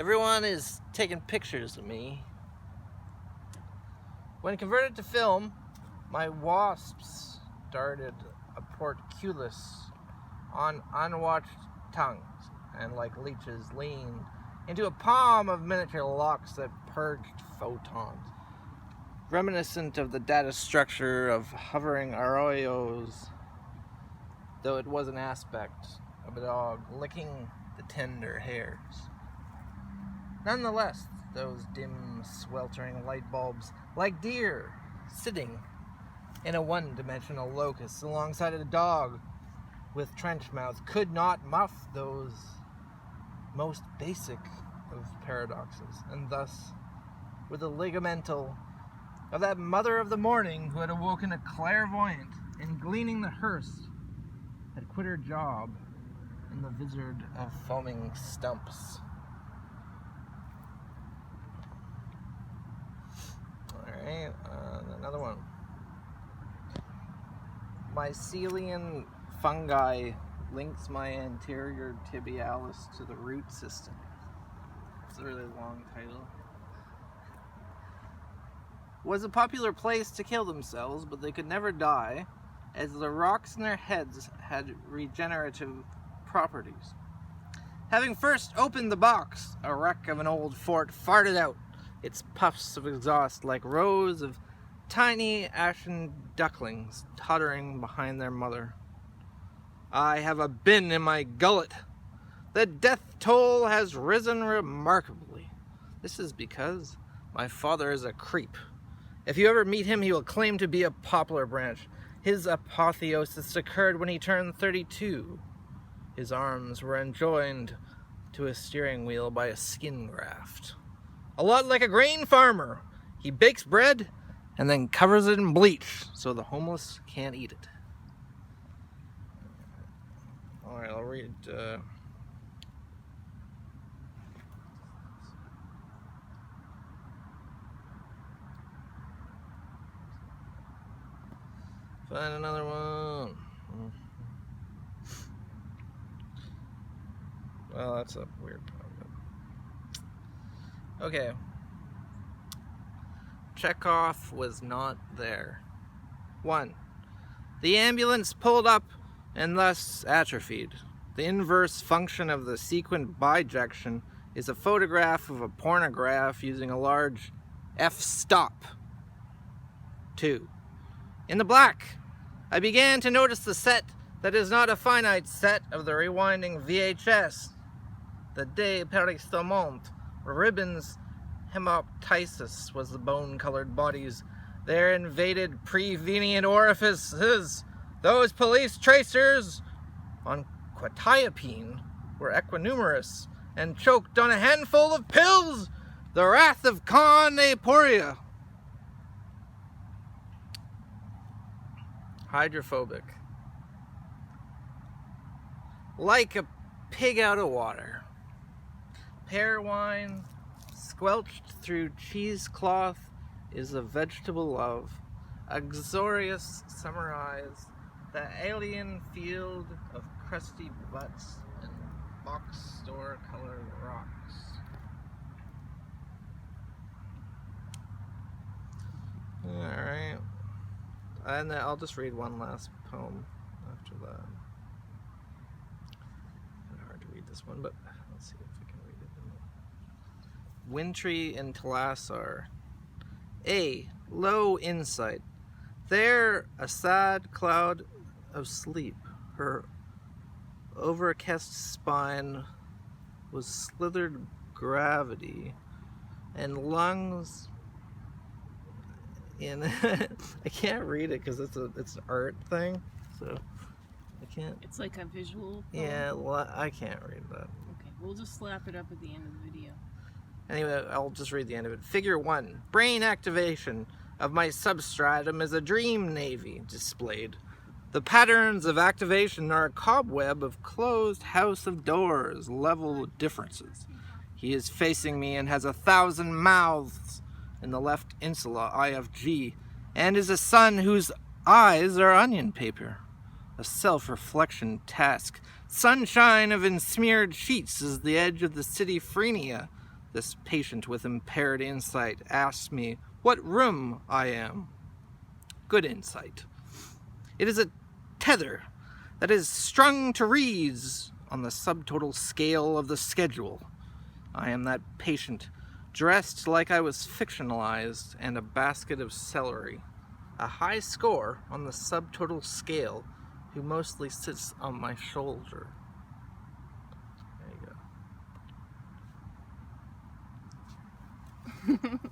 Everyone is taking pictures of me. When converted to film, my wasps darted a portcullis on unwatched tongues, and like leeches leaned into a palm of miniature locks that purged photons, reminiscent of the data structure of hovering arroyos, though it was an aspect of a dog licking the tender hairs. Nonetheless, those dim, sweltering light bulbs, like deer sitting in a one-dimensional locus alongside a dog with trench mouth, could not muff those most basic of paradoxes, and thus, with the ligamental of that mother of the morning who had awoken a clairvoyant and gleaning the hearse, had quit her job in the vizard of foaming stumps. Alright, another one. Mycelium fungi links my anterior tibialis to the root system. It's a really long title. Was a popular place to kill themselves, but they could never die, as the rocks in their heads had regenerative properties. Having first opened the box, a wreck of an old fort farted out its puffs of exhaust like rows of tiny ashen ducklings tottering behind their mother. I have a bin in my gullet. The death toll has risen remarkably. This is because my father is a creep. If you ever meet him, he will claim to be a poplar branch. His apotheosis occurred when he turned 32. His arms were enjoined to a steering wheel by a skin graft. A lot like a grain farmer. He bakes bread and then covers it in bleach so the homeless can't eat it. Alright, I'll read find another one. Well, that's a weird one. Okay. Chekhov was not there. 1. The ambulance pulled up and thus atrophied. The inverse function of the sequent bijection is a photograph of a pornograph using a large f-stop. 2. In the black, I began to notice the set that is not a finite set of the rewinding VHS. The déperistement ribbons hemoptysis was the bone-colored bodies. Their invaded prevenient orifices. Those police tracers on quetiapine were equinumerous and choked on a handful of pills. The wrath of Khan Aporia. Hydrophobic. Like a pig out of water. Pear wine, squelched through cheesecloth, is a vegetable love. Uxorious summarize the alien field of crusty butts and box store colored rocks. Alright. And I'll just read one last poem after that. It's hard to read this one, but let's see if we can read it. Wintry and Talassar. A. Low insight. There, a sad cloud of sleep. Her overcast spine was slithered gravity, and lungs in I can't read it because it's an art thing, so I can't. It's like a visual poem. Yeah, well, I can't read that. Okay, we'll just slap it up at the end of the video. Anyway, I'll just read the end of it. Figure 1. Brain activation of my substratum is a dream navy displayed. The patterns of activation are a cobweb of closed house of doors, level differences. He is facing me and has 1,000 mouths in the left insula, eye of G, and is a sun whose eyes are onion paper. A self-reflection task. Sunshine of ensmeared sheets is the edge of the city phrenia. This patient with impaired insight asks me what room I am. Good insight. It is a tether that is strung to reeds on the subtotal scale of the schedule. I am that patient, dressed like I was fictionalized, and a basket of celery. A high score on the subtotal scale, who mostly sits on my shoulder. There you go.